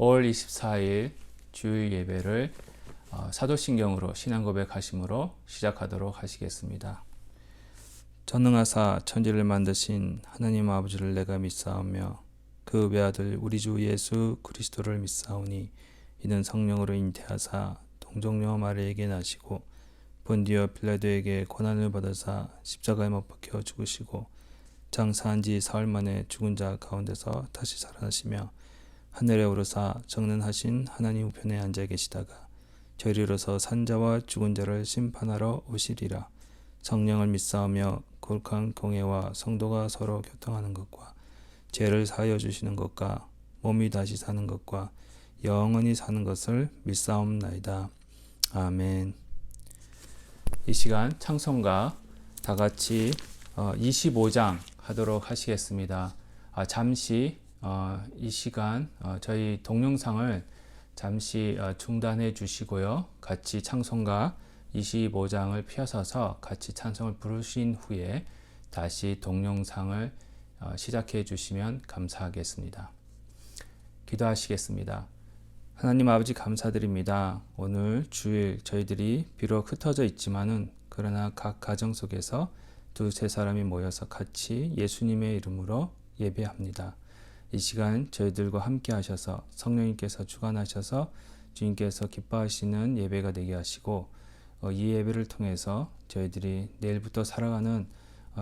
5월 24일 주일 예배를 사도신경으로 신앙고백하심으로 시작하도록 하시겠습니다. 전능하사 천지를 만드신 하나님 아버지를 내가 믿사오며 그 외아들 우리 주 예수 그리스도를 믿사오니 이는 성령으로 잉태하사 동정녀 마리에게 나시고 본디오 빌라도에게 고난을 받으사 십자가에 못 박혀 죽으시고 장사한 지 사흘 만에 죽은 자 가운데서 다시 살아나시며 하늘에 오르사 정능하신 하나님 우편에 앉아 계시다가 저리로서 산자와 죽은 자를 심판하러 오시리라. 성령을 믿사오며 거룩한 공회와 성도가 서로 교통하는 것과 죄를 사하여 주시는 것과 몸이 다시 사는 것과 영원히 사는 것을 믿사옵나이다. 아멘. 이 시간 찬송가 다 같이 25장 하도록 하시겠습니다. 잠시 이 시간 저희 동영상을 잠시 중단해 주시고요. 같이 찬송가 25장을 펴서서 같이 찬송을 부르신 후에 다시 동영상을 시작해 주시면 감사하겠습니다. 기도하시겠습니다. 하나님 아버지 감사드립니다. 오늘 주일 저희들이 비록 흩어져 있지만은 그러나 각 가정 속에서 두세 사람이 모여서 같이 예수님의 이름으로 예배합니다. 이 시간 저희들과 함께 하셔서 성령님께서 주관하셔서 주님께서 기뻐하시는 예배가 되게 하시고 이 예배를 통해서 저희들이 내일부터 살아가는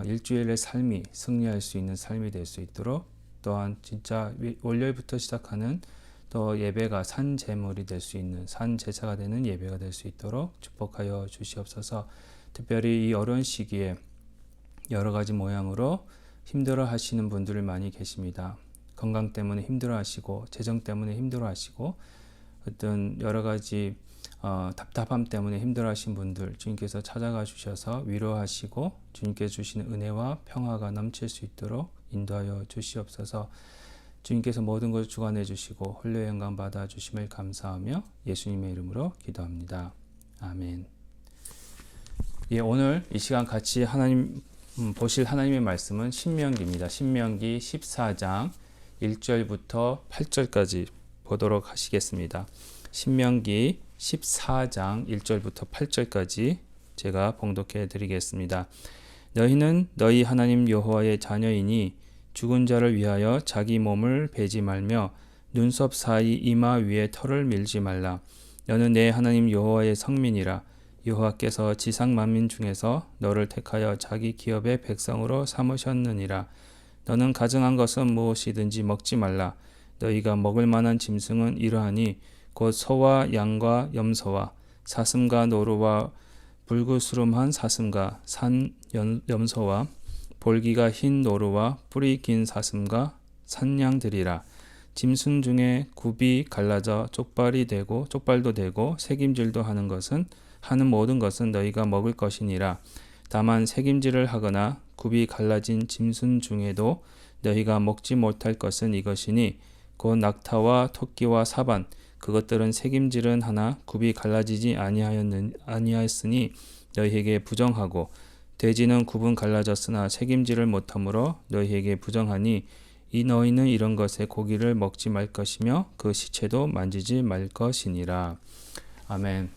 일주일의 삶이 승리할 수 있는 삶이 될 수 있도록 또한 진짜 월요일부터 시작하는 또 예배가 산 제물이 될 수 있는 산 제사가 되는 예배가 될 수 있도록 축복하여 주시옵소서. 특별히 이 어려운 시기에 여러 가지 모양으로 힘들어 하시는 분들이 많이 계십니다. 건강 때문에 힘들어 하시고 재정 때문에 힘들어 하시고 어떤 여러 가지 답답함 때문에 힘들어 하신 분들 주님께서 찾아가 주셔서 위로하시고 주님께서 주시는 은혜와 평화가 넘칠 수 있도록 인도하여 주시옵소서. 주님께서 모든 것을 주관해 주시고 홀려 영광 받아 주심을 감사하며 예수님의 이름으로 기도합니다. 아멘. 예, 오늘 이 시간 같이 하나님 보실 하나님의 말씀은 신명기입니다. 신명기 14장 1절부터 8절까지 보도록 하시겠습니다. 신명기 14장 1절부터 8절까지 제가 봉독해 드리겠습니다. 너희는 너희 하나님 여호와의 자녀이니 죽은 자를 위하여 자기 몸을 베지 말며 눈썹 사이 이마 위에 털을 밀지 말라. 너는 내 하나님 여호와의 성민이라. 여호와께서 지상 만민 중에서 너를 택하여 자기 기업의 백성으로 삼으셨느니라. 너는 가증한 것은 무엇이든지 먹지 말라. 너희가 먹을 만한 짐승은 이러하니 곧 소와 양과 염소와 사슴과 노루와 불구스름한 사슴과 산 염소와 볼기가 흰 노루와 뿔이 긴 사슴과 산양들이라. 짐승 중에 굽이 갈라져 쪽발도 되고 새김질도 하는 모든 것은 너희가 먹을 것이니라. 다만 새김질을 하거나 굽이 갈라진 짐승 중에도 너희가 먹지 못할 것은 이것이니 곧 낙타와 토끼와 사반 그것들은 새김질은 하나 굽이 갈라지지 아니하였으니 너희에게 부정하고 돼지는 굽은 갈라졌으나 새김질을 못하므로 너희에게 부정하니 너희는 이런 것의 고기를 먹지 말 것이며 그 시체도 만지지 말 것이니라. 아멘.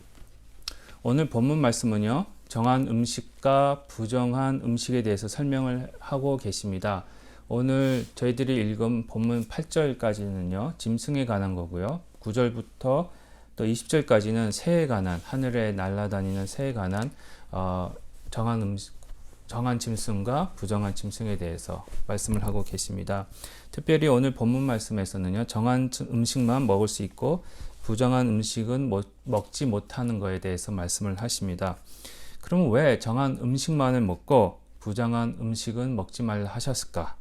오늘 본문 말씀은요, 정한 음식과 부정한 음식에 대해서 설명을 하고 계십니다. 오늘 저희들이 읽은 본문 8절까지는요, 짐승에 관한 거고요. 9절부터 또 20절까지는 새에 관한, 하늘에 날아다니는 새에 관한 정한 짐승과 부정한 짐승에 대해서 말씀을 하고 계십니다. 특별히 오늘 본문 말씀에서는요, 정한 음식만 먹을 수 있고 부정한 음식은 먹지 못하는 것에 대해서 말씀을 하십니다. 그럼 왜 정한 음식만을 먹고 부정한 음식은 먹지 말라 하셨을까?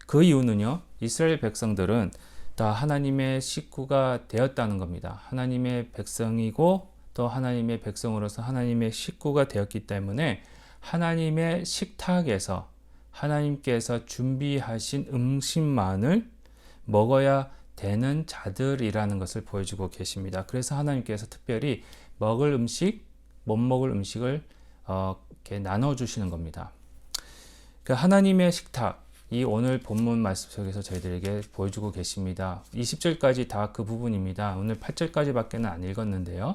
그 이유는요, 이스라엘 백성들은 다 하나님의 식구가 되었다는 겁니다. 하나님의 백성이고 또 하나님의 백성으로서 하나님의 식구가 되었기 때문에 하나님의 식탁에서 하나님께서 준비하신 음식만을 먹어야 되는 자들이라는 것을 보여주고 계십니다. 그래서 하나님께서 특별히 먹을 음식, 못 먹을 음식을 이렇게 나눠주시는 겁니다. 그 하나님의 식탁, 이 오늘 본문 말씀 속에서 저희들에게 보여주고 계십니다. 20절까지 다 그 부분입니다. 오늘 8절까지밖에는 안 읽었는데요.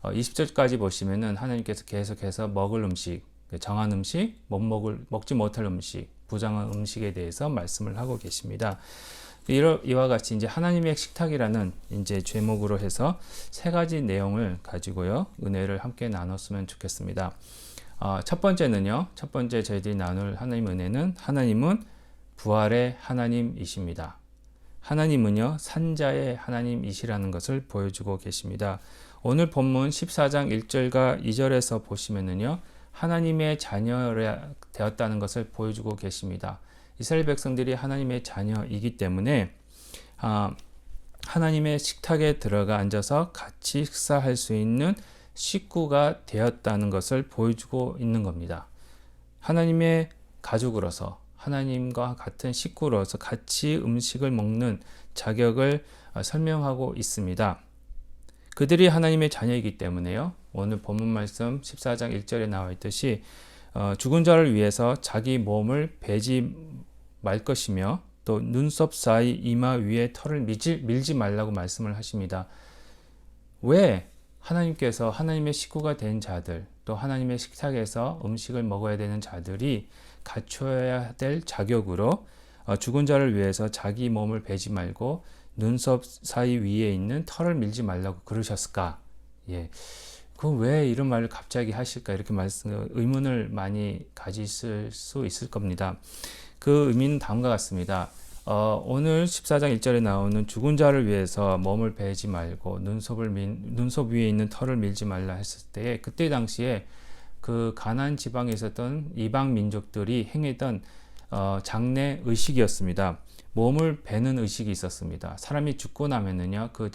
20절까지 보시면은 하나님께서 계속해서 먹을 음식, 정한 음식, 먹지 못할 음식, 부정한 음식에 대해서 말씀을 하고 계십니다. 이와 같이 이제 하나님의 식탁이라는 이제 제목으로 해서 세 가지 내용을 가지고요, 은혜를 함께 나눴으면 좋겠습니다. 첫 번째 저희들이 나눌 하나님 은혜는 하나님은 부활의 하나님이십니다. 하나님은요, 산자의 하나님이시라는 것을 보여주고 계십니다. 오늘 본문 14장 1절과 2절에서 보시면은요, 하나님의 자녀가 되었다는 것을 보여주고 계십니다. 이스라엘 백성들이 하나님의 자녀이기 때문에 하나님의 식탁에 들어가 앉아서 같이 식사할 수 있는 식구가 되었다는 것을 보여주고 있는 겁니다. 하나님의 가족으로서, 하나님과 같은 식구로서 같이 음식을 먹는 자격을 설명하고 있습니다. 그들이 하나님의 자녀이기 때문에요, 오늘 본문 말씀 14장 1절에 나와 있듯이 죽은 자를 위해서 자기 몸을 베지 말 것이며 또 눈썹 사이 이마 위에 털을 밀지 말라고 말씀을 하십니다. 왜 하나님께서 하나님의 식구가 된 자들, 또 하나님의 식탁에서 음식을 먹어야 되는 자들이 갖춰야 될 자격으로 죽은 자를 위해서 자기 몸을 베지 말고 눈썹 사이 위에 있는 털을 밀지 말라고 그러셨을까? 그럼 왜 이런 말을 갑자기 하실까? 이렇게 의문을 많이 가지실 수 있을 겁니다. 그 의미는 다음과 같습니다. 오늘 14장 1절에 나오는 죽은 자를 위해서 몸을 베지 말고 눈썹 위에 있는 털을 밀지 말라 했을 때, 그때 당시에 그 가나안 지방에 있었던 이방 민족들이 행했던 장례 의식이었습니다. 몸을 베는 의식이 있었습니다. 사람이 죽고 나면은요, 그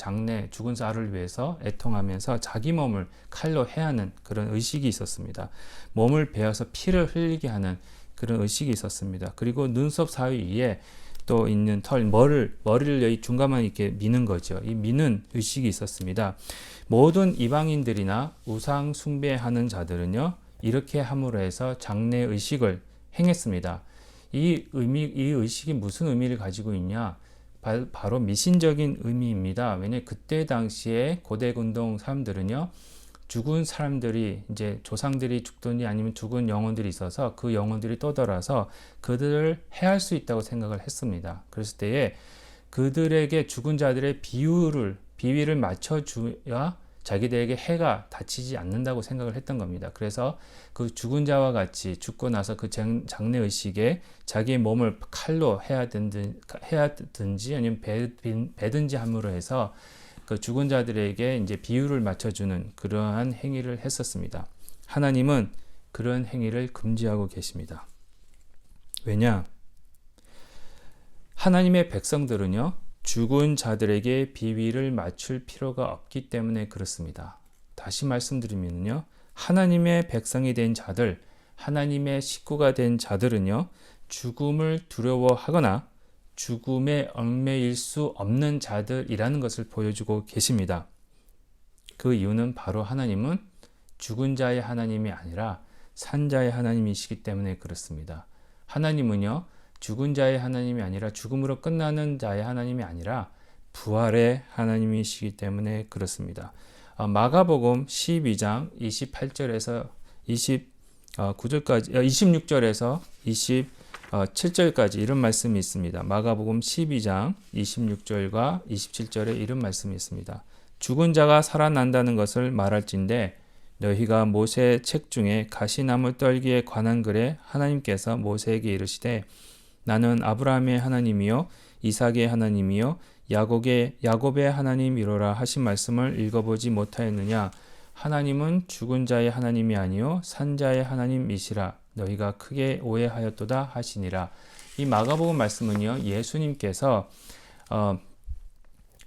죽은 자를 위해서 애통하면서 자기 몸을 칼로 해하는 그런 의식이 있었습니다. 몸을 베어서 피를 흘리게 하는 그런 의식이 있었습니다. 그리고 눈썹 사이에 또 있는 머리를 여기 중간만 이렇게 미는 거죠. 이 미는 의식이 있었습니다. 모든 이방인들이나 우상 숭배하는 자들은요, 이렇게 함으로 해서 장례 의식을 행했습니다. 이 의식이 무슨 의미를 가지고 있냐? 바로 미신적인 의미입니다. 왜냐하면 그때 당시에 고대 근동 사람들은요, 죽은 사람들이, 이제 조상들이 죽든지 아니면 죽은 영혼들이 있어서 그 영혼들이 떠돌아서 그들을 해할 수 있다고 생각을 했습니다. 그랬을 때에 그들에게 죽은 자들의 비위를 맞춰줘야 자기들에게 해가 닿지 않는다고 생각을 했던 겁니다. 그래서 그 죽은 자와 같이 죽고 나서 그 장례 의식에 자기의 몸을 칼로 해야든지 아니면 베든지 함으로 해서 그 죽은 자들에게 이제 비유를 맞춰주는 그러한 행위를 했었습니다. 하나님은 그런 행위를 금지하고 계십니다. 왜냐? 하나님의 백성들은요, 죽은 자들에게 비위를 맞출 필요가 없기 때문에 그렇습니다. 다시 말씀드리면요, 하나님의 백성이 된 자들, 하나님의 식구가 된 자들은요, 죽음을 두려워하거나 죽음에 얽매일 수 없는 자들이라는 것을 보여주고 계십니다. 그 이유는 바로 하나님은 죽은 자의 하나님이 아니라 산자의 하나님이시기 때문에 그렇습니다. 하나님은요, 죽은 자의 하나님이 아니라 죽음으로 끝나는 자의 하나님이 아니라 부활의 하나님이시기 때문에 그렇습니다. 마가복음 12장 28절에서 26절에서 27절까지 이런 말씀이 있습니다. 마가복음 12장 26절과 27절에 이런 말씀이 있습니다. 죽은 자가 살아난다는 것을 말할진대 너희가 모세 책 중에 가시나무 떨기에 관한 글에 하나님께서 모세에게 이르시되 나는 아브라함의 하나님이요 이삭의 하나님이요 야곱의 하나님이로라 하신 말씀을 읽어보지 못하였느냐. 하나님은 죽은 자의 하나님이 아니요 산자의 하나님이시라 너희가 크게 오해하였도다 하시니라. 이 마가복음 말씀은요, 예수님께서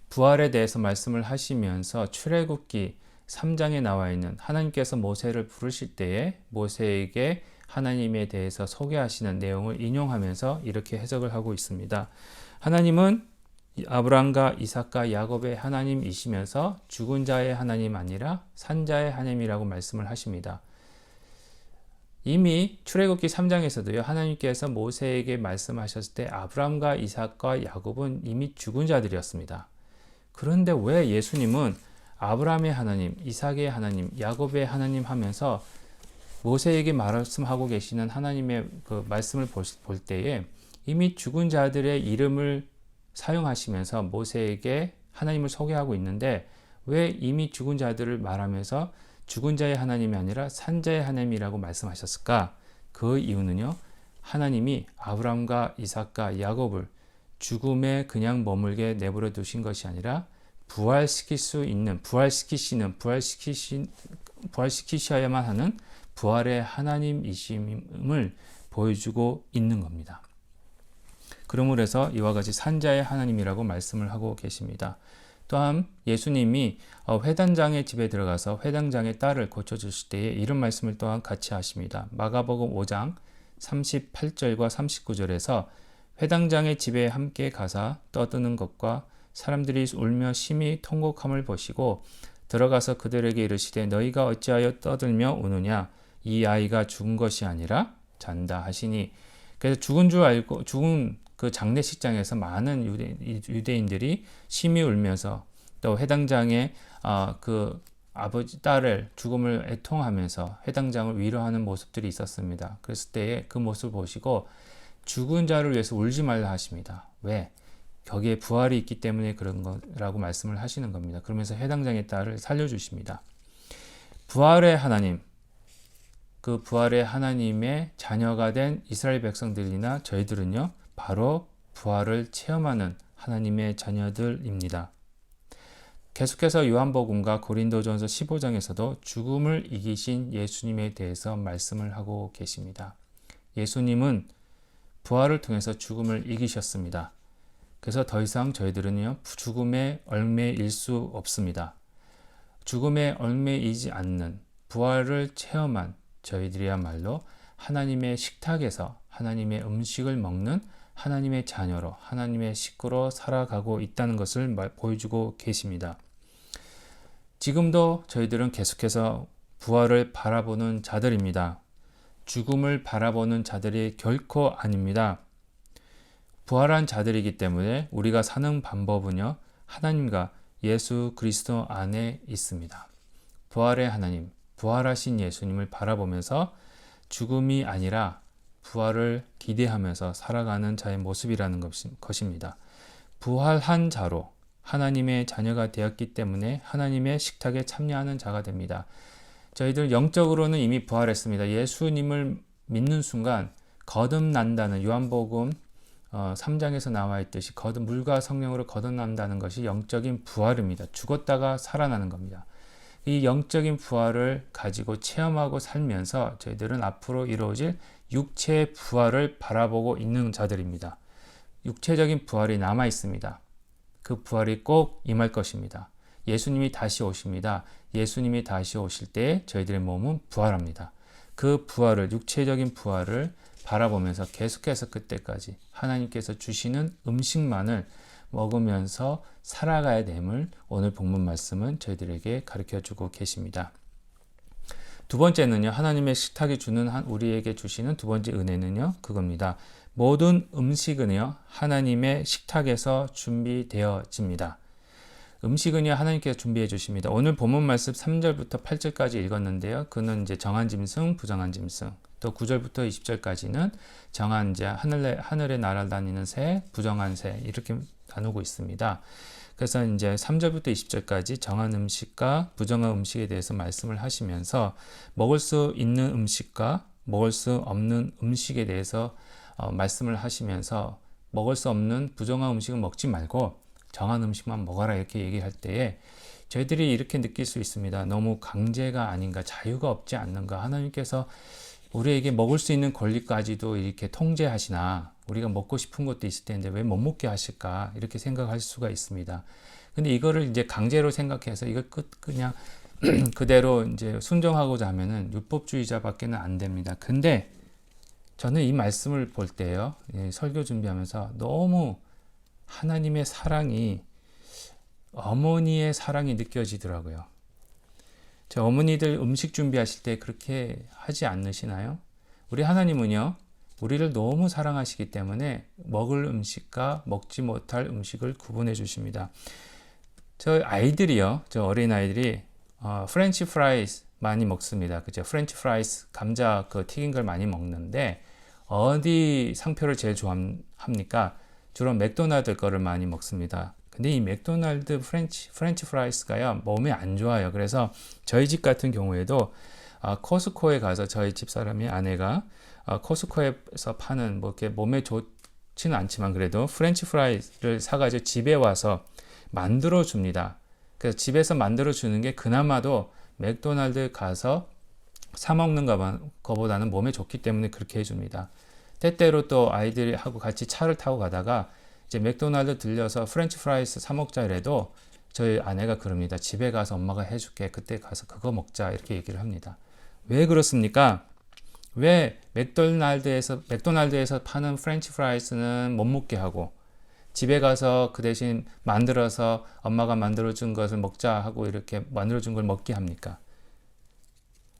부활에 대해서 말씀을 하시면서 출애굽기 3장에 나와 있는 하나님께서 모세를 부르실 때에 모세에게 하나님에 대해서 소개하시는 내용을 인용하면서 이렇게 해석을 하고 있습니다. 하나님은 아브라함과 이삭과 야곱의 하나님이시면서 죽은 자의 하나님 아니라 산자의 하나님이라고 말씀을 하십니다. 이미 출애굽기 3장에서도요, 하나님께서 모세에게 말씀하셨을 때 아브람과 이삭과 야곱은 이미 죽은 자들이었습니다. 그런데 왜 예수님은 아브라함의 하나님, 이삭의 하나님, 야곱의 하나님 하면서 모세에게 말씀하고 계시는 하나님의 그 말씀을 볼 때에 이미 죽은 자들의 이름을 사용하시면서 모세에게 하나님을 소개하고 있는데, 왜 이미 죽은 자들을 말하면서 죽은 자의 하나님이 아니라 산자의 하나님이라고 말씀하셨을까? 그 이유는요, 하나님이 아브람과 이삭과 야곱을 죽음에 그냥 머물게 내버려 두신 것이 아니라 부활시키셔야만 하는 부활의 하나님이심을 보여주고 있는 겁니다. 그러므로 해서 이와 같이 산자의 하나님이라고 말씀을 하고 계십니다. 또한 예수님이 회당장의 집에 들어가서 회당장의 딸을 고쳐주실 때에 이런 말씀을 또한 같이 하십니다. 마가복음 5장 38절과 39절에서 회당장의 집에 함께 가사 떠드는 것과 사람들이 울며 심히 통곡함을 보시고 들어가서 그들에게 이르시되 너희가 어찌하여 떠들며 우느냐, 이 아이가 죽은 것이 아니라 잔다 하시니. 그래서 죽은 줄 알고 죽은 그 장례식장에서 많은 유대인들이 심히 울면서 또 회당장의 그 아버지 딸을 죽음을 애통하면서 회당장을 위로하는 모습들이 있었습니다. 그랬을 때에 그 모습을 보시고 죽은 자를 위해서 울지 말라 하십니다. 왜? 거기에 부활이 있기 때문에 그런 거라고 말씀을 하시는 겁니다. 그러면서 회당장의 딸을 살려주십니다. 부활의 하나님, 그 부활의 하나님의 자녀가 된 이스라엘 백성들이나 저희들은요, 바로 부활을 체험하는 하나님의 자녀들입니다. 계속해서 요한복음과 고린도전서 15장에서도 죽음을 이기신 예수님에 대해서 말씀을 하고 계십니다. 예수님은 부활을 통해서 죽음을 이기셨습니다. 그래서 더 이상 저희들은요, 죽음에 얽매일 수 없습니다. 죽음에 얽매이지 않는 부활을 체험한 저희들이야말로 하나님의 식탁에서 하나님의 음식을 먹는 하나님의 자녀로, 하나님의 식구로 살아가고 있다는 것을 보여주고 계십니다. 지금도 저희들은 계속해서 부활을 바라보는 자들입니다. 죽음을 바라보는 자들이 결코 아닙니다. 부활한 자들이기 때문에 우리가 사는 방법은요, 하나님과 예수 그리스도 안에 있습니다. 부활의 하나님, 부활하신 예수님을 바라보면서 죽음이 아니라 부활을 기대하면서 살아가는 자의 모습이라는 것입니다. 부활한 자로 하나님의 자녀가 되었기 때문에 하나님의 식탁에 참여하는 자가 됩니다. 저희들 영적으로는 이미 부활했습니다. 예수님을 믿는 순간 거듭난다는 요한복음 3장에서 나와 있듯이 물과 성령으로 거듭난다는 것이 영적인 부활입니다. 죽었다가 살아나는 겁니다. 이 영적인 부활을 가지고 체험하고 살면서 저희들은 앞으로 이루어질 육체의 부활을 바라보고 있는 자들입니다. 육체적인 부활이 남아 있습니다. 그 부활이 꼭 임할 것입니다. 예수님이 다시 오십니다. 예수님이 다시 오실 때 저희들의 몸은 부활합니다. 그 부활을, 육체적인 부활을 바라보면서 계속해서 그때까지 하나님께서 주시는 음식만을 먹으면서 살아가야 됨을 오늘 본문 말씀은 저희들에게 가르쳐주고 계십니다. 두 번째는요, 하나님의 식탁이 주는 우리에게 주시는 두 번째 은혜는요, 그겁니다. 모든 음식은요, 하나님의 식탁에서 준비되어집니다. 음식은요, 하나님께서 준비해 주십니다. 오늘 본문 말씀 3절부터 8절까지 읽었는데요. 그는 이제 정한 짐승, 부정한 짐승. 또 9절부터 20절까지는 정한 자, 하늘에 날아다니는 새, 부정한 새, 이렇게 나누고 있습니다. 그래서 이제 3절부터 20절까지 정한 음식과 부정한 음식에 대해서 말씀을 하시면서 먹을 수 있는 음식과 먹을 수 없는 음식에 대해서 말씀을 하시면서 먹을 수 없는 부정한 음식은 먹지 말고 정한 음식만 먹어라 이렇게 얘기할 때에 저희들이 이렇게 느낄 수 있습니다. 너무 강제가 아닌가, 자유가 없지 않는가, 하나님께서 우리에게 먹을 수 있는 권리까지도 이렇게 통제하시나, 우리가 먹고 싶은 것도 있을 텐데 왜 못 먹게 하실까, 이렇게 생각할 수가 있습니다. 근데 이거를 이제 강제로 생각해서 이걸 그냥 그대로 이제 순종하고자 하면은 율법주의자밖에는 안 됩니다. 근데 저는 이 말씀을 볼 때요, 설교 준비하면서 너무 하나님의 사랑이, 어머니의 사랑이 느껴지더라고요. 저 어머니들 음식 준비하실 때 그렇게 하지 않으시나요? 우리 하나님은요, 우리를 너무 사랑하시기 때문에 먹을 음식과 먹지 못할 음식을 구분해 주십니다. 저 아이들이요, 저 어린 아이들이 프렌치 프라이스 많이 먹습니다. 그죠? 프렌치 프라이스 감자 그 튀긴 걸 많이 먹는데 어디 상표를 제일 좋아합니까? 주로 맥도날드 거를 많이 먹습니다. 근데 이 맥도날드 프렌치 프라이스가요, 몸에 안 좋아요. 그래서 저희 집 같은 경우에도 코스코에 가서 저희 집 사람이 아내가 코스코에서 파는 뭐 이렇게 몸에 좋지는 않지만 그래도 프렌치 프라이를 사가지고 집에 와서 만들어 줍니다. 그래서 집에서 만들어 주는 게 그나마도 맥도날드 가서 사 먹는 거보다는 몸에 좋기 때문에 그렇게 해줍니다. 때때로 또 아이들하고 같이 차를 타고 가다가 이제 맥도날드 들려서 프렌치 프라이스 사 먹자 이래도 저희 아내가 그럽니다. 집에 가서 엄마가 해줄게. 그때 가서 그거 먹자. 이렇게 얘기를 합니다. 왜 그렇습니까? 왜 맥도날드에서 파는 프렌치 프라이스는 못 먹게 하고 집에 가서 그 대신 만들어서 엄마가 만들어준 것을 먹자 하고 이렇게 만들어준 걸 먹게 합니까?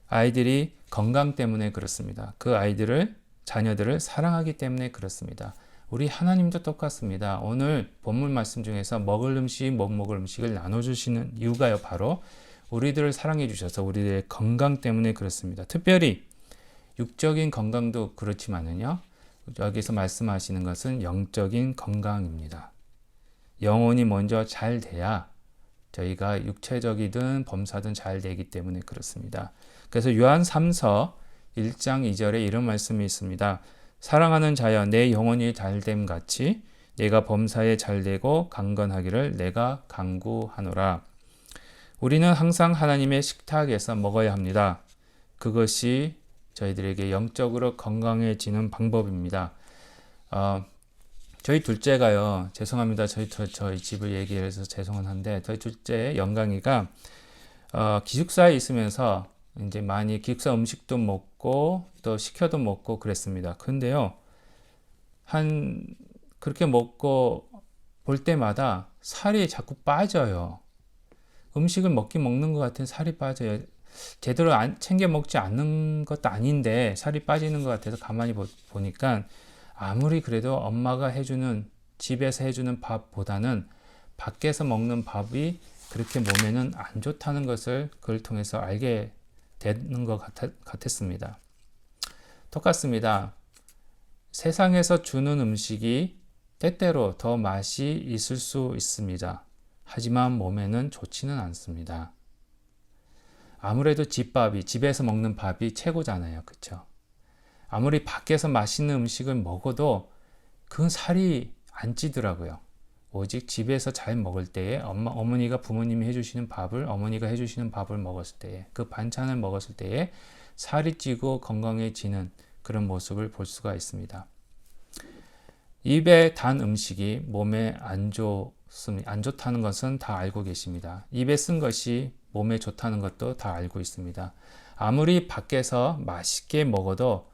아이들이 건강 때문에 그렇습니다. 그 자녀들을 사랑하기 때문에 그렇습니다. 우리 하나님도 똑같습니다. 오늘 본문 말씀 중에서 먹을 음식, 못 먹을 음식을 나눠주시는 이유가요, 바로 우리들을 사랑해 주셔서 우리들의 건강 때문에 그렇습니다. 특별히 육적인 건강도 그렇지만은요, 여기서 말씀하시는 것은 영적인 건강입니다. 영혼이 먼저 잘 돼야 저희가 육체적이든 범사든 잘 되기 때문에 그렇습니다. 그래서 요한 3서 1장 2절에 이런 말씀이 있습니다. 사랑하는 자여 내 영혼이 잘됨 같이 내가 범사에 잘되고 강건하기를 내가 간구하노라. 우리는 항상 하나님의 식탁에서 먹어야 합니다. 그것이 저희들에게 영적으로 건강해지는 방법입니다. 저희 둘째가요, 죄송합니다. 저희 집을 얘기해서 죄송한데, 저희 둘째 영광이가 기숙사에 있으면서 이제 많이 기숙사 음식도 먹고 또 시켜도 먹고 그랬습니다. 근데요, 그렇게 먹고 볼 때마다 살이 자꾸 빠져요. 음식을 먹는 것 같은 살이 빠져요. 제대로 챙겨 먹지 않는 것도 아닌데 살이 빠지는 것 같아서 가만히 보니까 아무리 그래도 엄마가 집에서 해주는 밥보다는 밖에서 먹는 밥이 그렇게 몸에는 안 좋다는 것을 그걸 통해서 알게 되는 것 같았습니다. 똑같습니다. 세상에서 주는 음식이 때때로 더 맛이 있을 수 있습니다. 하지만 몸에는 좋지는 않습니다. 아무래도 집에서 먹는 밥이 최고잖아요. 그렇죠? 아무리 밖에서 맛있는 음식을 먹어도 그건 살이 안 찌더라고요. 오직 집에서 잘 먹을 때에 부모님이 해주시는 어머니가 해주시는 밥을 먹었을 때에, 그 반찬을 먹었을 때에 살이 찌고 건강해지는 그런 모습을 볼 수가 있습니다. 입에 단 음식이 몸에 안 좋다는 것은 다 알고 계십니다. 입에 쓴 것이 몸에 좋다는 것도 다 알고 있습니다. 아무리 밖에서 맛있게 먹어도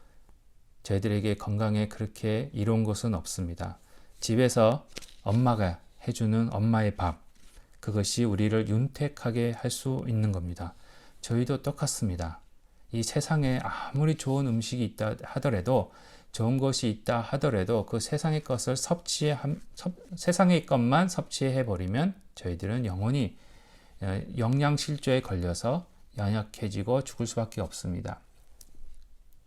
저희들에게 건강에 그렇게 이로운 것은 없습니다. 집에서 엄마가 해주는 엄마의 밥, 그것이 우리를 윤택하게 할 수 있는 겁니다. 저희도 똑같습니다. 이 세상에 아무리 좋은 음식이 있다 하더라도, 좋은 것이 있다 하더라도 그 세상의 것만 섭취해 버리면 저희들은 영원히 영양실조에 걸려서 연약해지고 죽을 수밖에 없습니다.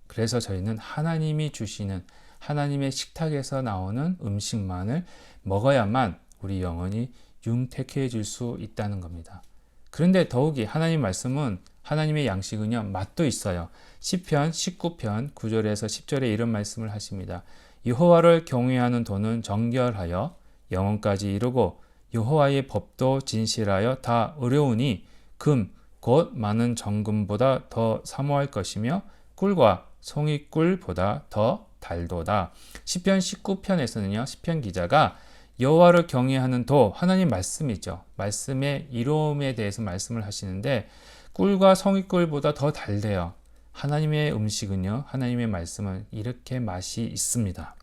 그래서 저희는 하나님이 주시는 하나님의 식탁에서 나오는 음식만을 먹어야만 우리 영혼이 윤택해질 수 있다는 겁니다. 그런데 더욱이 하나님의 양식은요, 맛도 있어요. 시편 19편 9절에서 10절에 이런 말씀을 하십니다. 여호와를 경외하는 도는 정결하여 영혼까지 이루고 여호와의 법도 진실하여 다 의로우니 금 곧 많은 정금보다 더 사모할 것이며 꿀과 송이꿀보다 더 달도다. 시편 19편에서는요, 시편 기자가 여호와를 경외하는 도, 하나님 말씀이죠. 말씀의 이로움에 대해서 말씀을 하시는데 꿀과 송이꿀보다 더 달대요. 하나님의 음식은요, 하나님의 말씀은 이렇게 맛이 있습니다.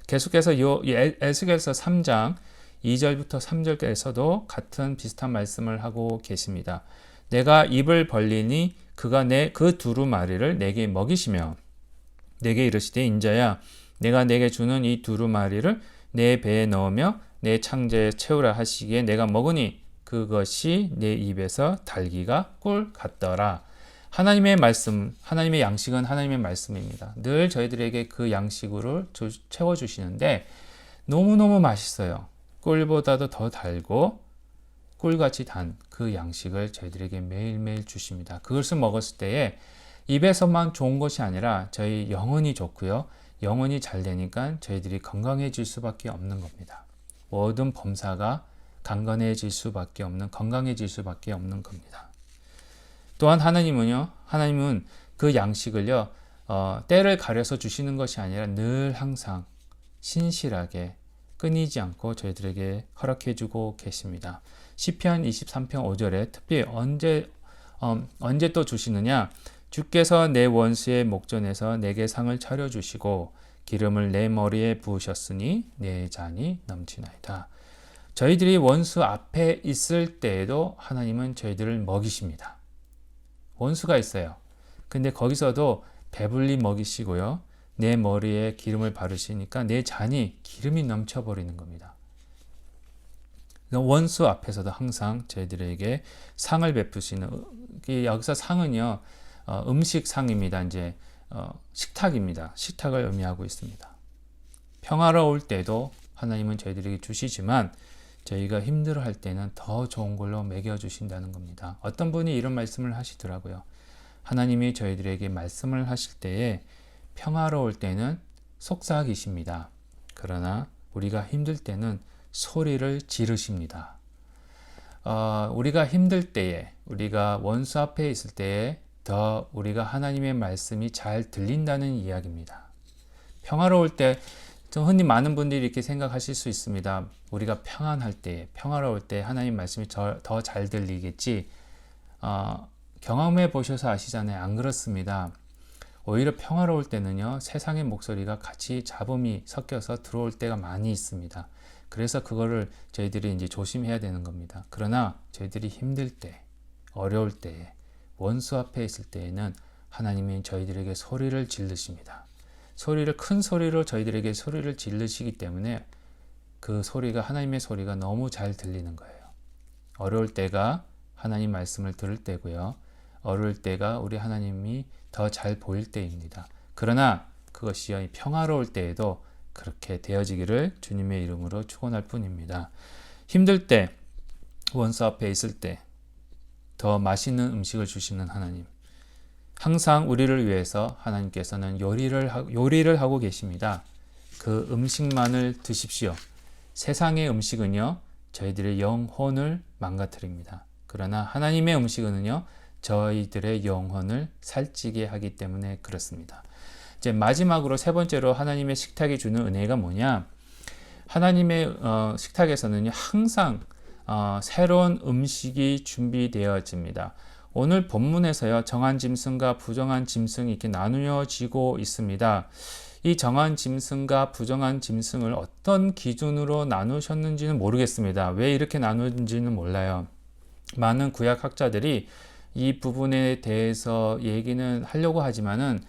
계속해서 에스겔서 3장 2절부터 3절에서도 같은 비슷한 말씀을 하고 계십니다. 내가 입을 벌리니 그가 그 두루마리를 내게 먹이시며 내게 이르시되 인자야 내가 내게 주는 이 두루마리를 내 배에 넣으며 내 창자에 채우라 하시기에 내가 먹으니 그것이 내 입에서 달기가 꿀 같더라. 하나님의 말씀, 하나님의 양식은 하나님의 말씀입니다. 늘 저희들에게 그 양식으로 채워주시는데 너무너무 맛있어요. 꿀보다도 더 달고 꿀같이 단 그 양식을 저희들에게 매일매일 주십니다. 그것을 먹었을 때에 입에서만 좋은 것이 아니라 저희 영혼이 좋고요. 영혼이 잘 되니까 저희들이 건강해질 수밖에 없는 겁니다. 모든 범사가 강건해질 수밖에 없는, 건강해질 수밖에 없는 겁니다. 또한 하나님은 그 양식을요, 때를 가려서 주시는 것이 아니라 늘 항상 신실하게 끊이지 않고 저희들에게 허락해주고 계십니다. 시편 23편 5절에 특별히 언제 또 주시느냐? 주께서 내 원수의 목전에서 내게 상을 차려주시고 기름을 내 머리에 부으셨으니 내 잔이 넘치나이다. 저희들이 원수 앞에 있을 때에도 하나님은 저희들을 먹이십니다. 원수가 있어요. 근데 거기서도 배불리 먹이시고요. 내 머리에 기름을 바르시니까 내 잔이 기름이 넘쳐버리는 겁니다. 원수 앞에서도 항상 저희들에게 상을 베푸시는, 여기서 상은요, 음식 상입니다. 이제 식탁입니다. 식탁을 의미하고 있습니다. 평화로울 때도 하나님은 저희들에게 주시지만 저희가 힘들어할 때는 더 좋은 걸로 먹여주신다는 겁니다. 어떤 분이 이런 말씀을 하시더라고요. 하나님이 저희들에게 말씀을 하실 때에 평화로울 때는 속삭이십니다. 그러나 우리가 힘들 때는 소리를 지르십니다. 우리가 힘들 때에, 우리가 원수 앞에 있을 때에 더 우리가 하나님의 말씀이 잘 들린다는 이야기입니다. 평화로울 때, 좀 흔히 많은 분들이 이렇게 생각하실 수 있습니다. 우리가 평안할 때, 평화로울 때 하나님 말씀이 더 잘 들리겠지. 경험해 보셔서 아시잖아요. 안 그렇습니다. 오히려 평화로울 때는요, 세상의 목소리가 같이 잡음이 섞여서 들어올 때가 많이 있습니다. 그래서 그거를 저희들이 이제 조심해야 되는 겁니다. 그러나 저희들이 힘들 때, 어려울 때, 원수 앞에 있을 때에는 하나님이 저희들에게 소리를 지르십니다. 큰 소리로 저희들에게 소리를 지르시기 때문에 그 소리가, 하나님의 소리가 너무 잘 들리는 거예요. 어려울 때가 하나님 말씀을 들을 때고요. 어려울 때가 우리 하나님이 더 잘 보일 때입니다. 그러나 그것이 평화로울 때에도 그렇게 되어지기를 주님의 이름으로 축원할 뿐입니다. 힘들 때, 원수 앞에 있을 때 더 맛있는 음식을 주시는 하나님. 항상 우리를 위해서 하나님께서는 요리를 하고 계십니다. 그 음식만을 드십시오. 세상의 음식은요, 저희들의 영혼을 망가뜨립니다. 그러나 하나님의 음식은요, 저희들의 영혼을 살찌게 하기 때문에 그렇습니다. 이제 마지막으로 세 번째로 하나님의 식탁이 주는 은혜가 뭐냐? 하나님의 식탁에서는요, 항상 새로운 음식이 준비되어집니다. 오늘 본문에서요, 정한 짐승과 부정한 짐승이 이렇게 나누어지고 있습니다. 이 정한 짐승과 부정한 짐승을 어떤 기준으로 나누셨는지는 모르겠습니다. 왜 이렇게 나누는지는 몰라요. 많은 구약학자들이 이 부분에 대해서 얘기는 하려고 하지만은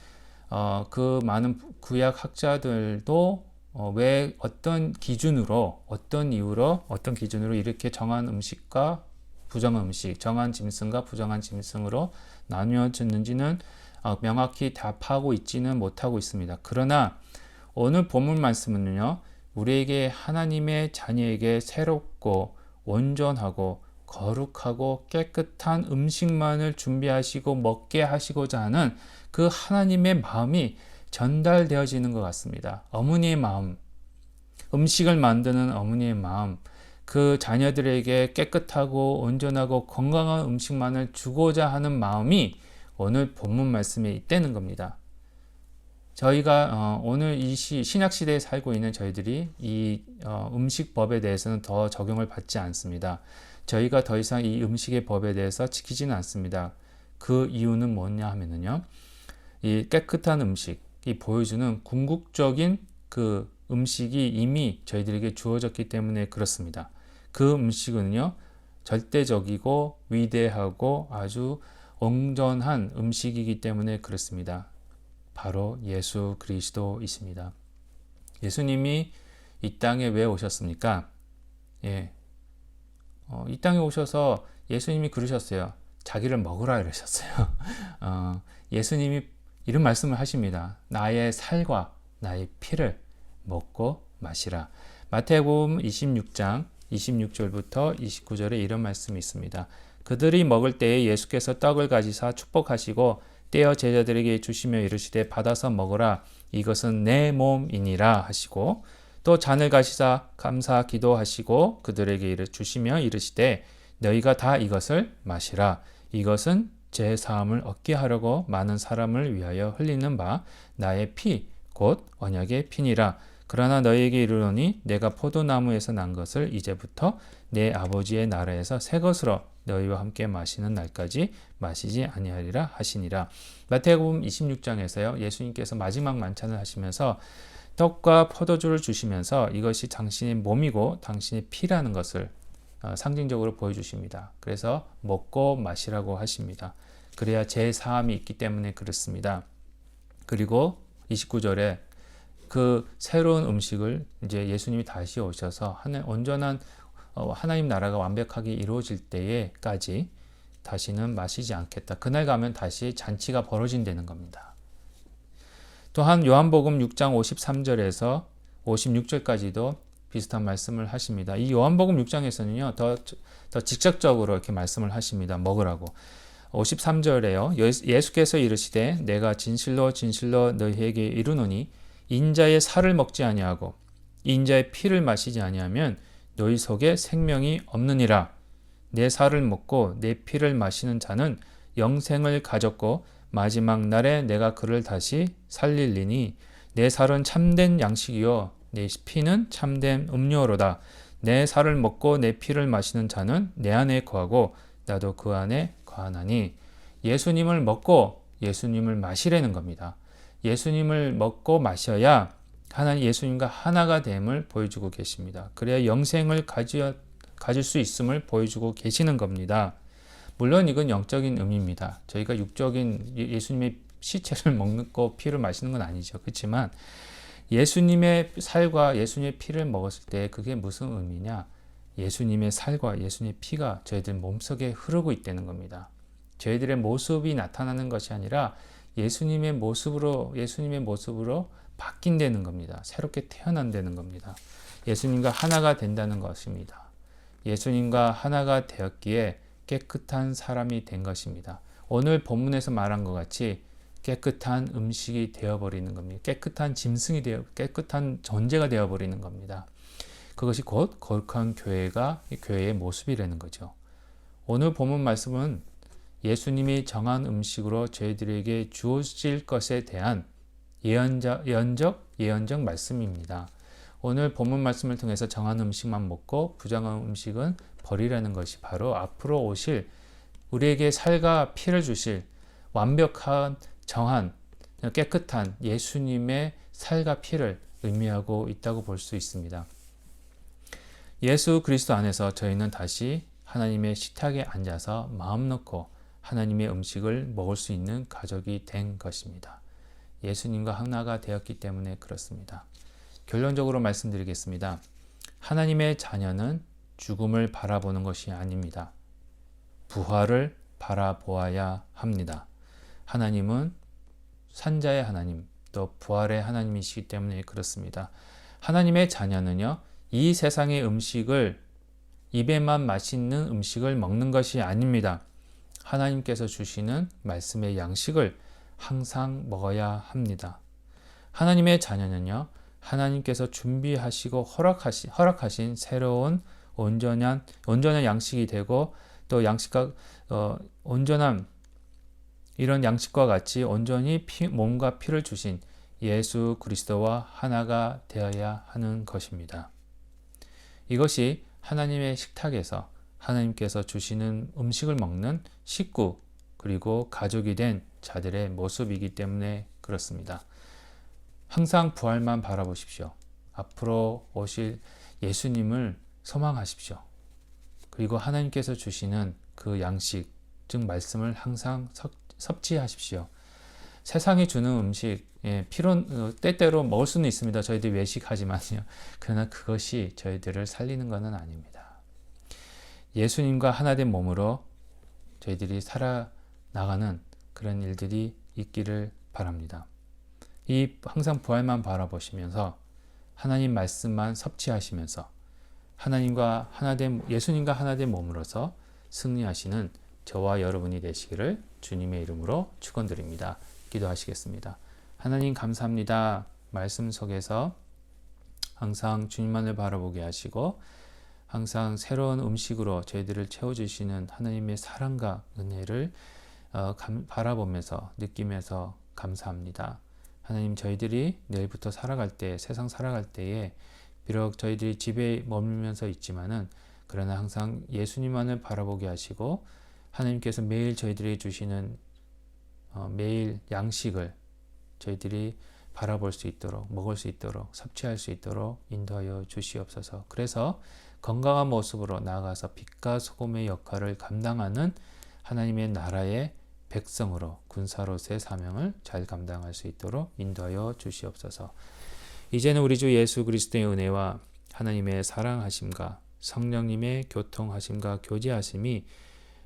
그 많은 구약학자들도 왜 어떤 기준으로, 어떤 이유로, 어떤 기준으로 이렇게 정한 음식과 부정한 음식, 정한 짐승과 부정한 짐승으로 나뉘어졌는지는 명확히 답하고 있지는 못하고 있습니다. 그러나 오늘 본문 말씀은요, 우리에게 하나님의 자녀에게 새롭고 온전하고 거룩하고 깨끗한 음식만을 준비하시고 먹게 하시고자 하는 그 하나님의 마음이 전달되어지는 것 같습니다. 어머니의 마음, 음식을 만드는 어머니의 마음, 그 자녀들에게 깨끗하고 온전하고 건강한 음식만을 주고자 하는 마음이 오늘 본문 말씀에 있다는 겁니다. 저희가 오늘 이 신약 시대에 살고 있는 저희들이 이 음식법에 대해서는 더 적용을 받지 않습니다. 저희가 더 이상 이 음식의 법에 대해서 지키지는 않습니다. 그 이유는 뭐냐 하면은요, 이 깨끗한 음식이 보여주는 궁극적인 그 음식이 이미 저희들에게 주어졌기 때문에 그렇습니다. 그 음식은요, 절대적이고 위대하고 아주 온전한 음식이기 때문에 그렇습니다. 바로 예수 그리스도이십니다. 예수님이 이 땅에 왜 오셨습니까? 이 땅에 오셔서 예수님이 그러셨어요. 자기를 먹으라 이러셨어요. 예수님이 이런 말씀을 하십니다. 나의 살과 나의 피를 먹고 마시라. 마태복음 26장 26절부터 29절에 이런 말씀이 있습니다. 그들이 먹을 때에 예수께서 떡을 가지사 축복하시고 떼어 제자들에게 주시며 이르시되 받아서 먹으라. 이것은 내 몸이니라 하시고 또 잔을 가지사 감사 기도하시고 그들에게 주시며 이르시되 너희가 다 이것을 마시라. 이것은 제 사함을 얻게 하려고 많은 사람을 위하여 흘리는 바 나의 피 곧 언약의 피니라. 그러나 너희에게 이르노니 내가 포도나무에서 난 것을 이제부터 내 아버지의 나라에서 새 것으로 너희와 함께 마시는 날까지 마시지 아니하리라 하시니라. 마태복음 26장에서요. 예수님께서 마지막 만찬을 하시면서 떡과 포도주를 주시면서 이것이 당신의 몸이고 당신의 피라는 것을 상징적으로 보여주십니다. 그래서 먹고 마시라고 하십니다. 그래야 제 사함이 있기 때문에 그렇습니다. 그리고 29절에 그 새로운 음식을 이제 예수님이 다시 오셔서 온전한 하나님 나라가 완벽하게 이루어질 때에까지 다시는 마시지 않겠다. 그날 가면 다시 잔치가 벌어진다는 겁니다. 또한 요한복음 6장 53절에서 56절까지도 비슷한 말씀을 하십니다. 이 요한복음 6장에서는요, 더 직접적으로 이렇게 말씀을 하십니다. 먹으라고. 53절에요. 예수께서 이르시되 내가 진실로 진실로 너희에게 이르노니 인자의 살을 먹지 아니하고 인자의 피를 마시지 아니하면 너희 속에 생명이 없느니라. 내 살을 먹고 내 피를 마시는 자는 영생을 가졌고 마지막 날에 내가 그를 다시 살릴리니 내 살은 참된 양식이요 내 피는 참된 음료로다. 내 살을 먹고 내 피를 마시는 자는 내 안에 거하고 나도 그 안에 거하나니. 예수님을 먹고 예수님을 마시라는 겁니다. 예수님을 먹고 마셔야 하나님 예수님과 하나가 됨을 보여주고 계십니다. 그래야 영생을 가질 수 있음을 보여주고 계시는 겁니다. 물론 이건 영적인 의미입니다. 저희가 육적인 예수님의 시체를 먹고 피를 마시는 건 아니죠. 그렇지만 예수님의 살과 예수님의 피를 먹었을 때 그게 무슨 의미냐? 예수님의 살과 예수님의 피가 저희들 몸속에 흐르고 있다는 겁니다. 저희들의 모습이 나타나는 것이 아니라 예수님의 모습으로 바뀐다는 겁니다. 새롭게 태어난다는 겁니다. 예수님과 하나가 된다는 것입니다. 예수님과 하나가 되었기에 깨끗한 사람이 된 것입니다. 오늘 본문에서 말한 것 같이 깨끗한 음식이 되어버리는 겁니다. 깨끗한 짐승이 깨끗한 존재가 되어버리는 겁니다. 그것이 곧 거룩한 교회의 모습이라는 거죠. 오늘 본문 말씀은 예수님이 정한 음식으로 저희들에게 주어질 것에 대한 예언적 말씀입니다. 오늘 본문 말씀을 통해서 정한 음식만 먹고 부정한 음식은 버리라는 것이 바로 앞으로 오실 우리에게 살과 피를 주실 완벽한 정한 깨끗한 예수님의 살과 피를 의미하고 있다고 볼 수 있습니다. 예수 그리스도 안에서 저희는 다시 하나님의 식탁에 앉아서 마음 놓고 하나님의 음식을 먹을 수 있는 가족이 된 것입니다. 예수님과 하나가 되었기 때문에 그렇습니다. 결론적으로 말씀드리겠습니다. 하나님의 자녀는 죽음을 바라보는 것이 아닙니다. 부활을 바라보아야 합니다. 하나님은 산자의 하나님, 또 부활의 하나님이시기 때문에 그렇습니다. 하나님의 자녀는요, 이 세상의 음식을 입에만 맛있는 음식을 먹는 것이 아닙니다. 하나님께서 주시는 말씀의 양식을 항상 먹어야 합니다. 하나님의 자녀는요, 하나님께서 준비하시고 허락하신 새로운 온전한 양식이 되고 또 온전한 이런 양식과 같이 온전히 몸과 피를 주신 예수 그리스도와 하나가 되어야 하는 것입니다. 이것이 하나님의 식탁에서 하나님께서 주시는 음식을 먹는 식구 그리고 가족이 된 자들의 모습이기 때문에 그렇습니다. 항상 부활만 바라보십시오. 앞으로 오실 예수님을 소망하십시오. 그리고 하나님께서 주시는 그 양식, 즉 말씀을 항상 섭취하십시오. 세상이 주는 음식, 때때로 먹을 수는 있습니다. 저희들이 외식하지만요. 그러나 그것이 저희들을 살리는 것은 아닙니다. 예수님과 하나 된 몸으로 저희들이 살아나가는 그런 일들이 있기를 바랍니다. 항상 부활만 바라보시면서 하나님 말씀만 섭취하시면서 예수님과 하나 된 몸으로서 승리하시는 저와 여러분이 되시기를 주님의 이름으로 축원드립니다. 기도하시겠습니다. 하나님 감사합니다. 말씀 속에서 항상 주님만을 바라보게 하시고 항상 새로운 음식으로 저희들을 채워주시는 하나님의 사랑과 은혜를 바라보면서 느끼면서 감사합니다. 하나님, 저희들이 내일부터 세상 살아갈 때에 비록 저희들이 집에 머물면서 있지만은 그러나 항상 예수님만을 바라보게 하시고 하나님께서 매일 저희들에게 주시는 매일 양식을 저희들이 바라볼 수 있도록, 먹을 수 있도록, 섭취할 수 있도록 인도하여 주시옵소서. 그래서 건강한 모습으로 나아가서 빛과 소금의 역할을 감당하는 하나님의 나라의 백성으로, 군사로서의 사명을 잘 감당할 수 있도록 인도하여 주시옵소서. 이제는 우리 주 예수 그리스도의 은혜와 하나님의 사랑하심과 성령님의 교통하심과 교제하심이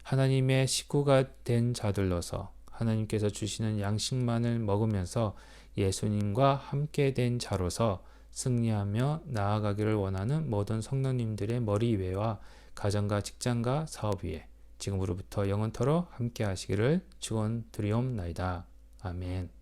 하나님의 식구가 된 자들로서 하나님께서 주시는 양식만을 먹으면서 예수님과 함께 된 자로서 승리하며 나아가기를 원하는 모든 성도님들의 머리 위에와 가정과 직장과 사업 위에 지금으로부터 영원토록 함께 하시기를 축원드리옵나이다. 아멘.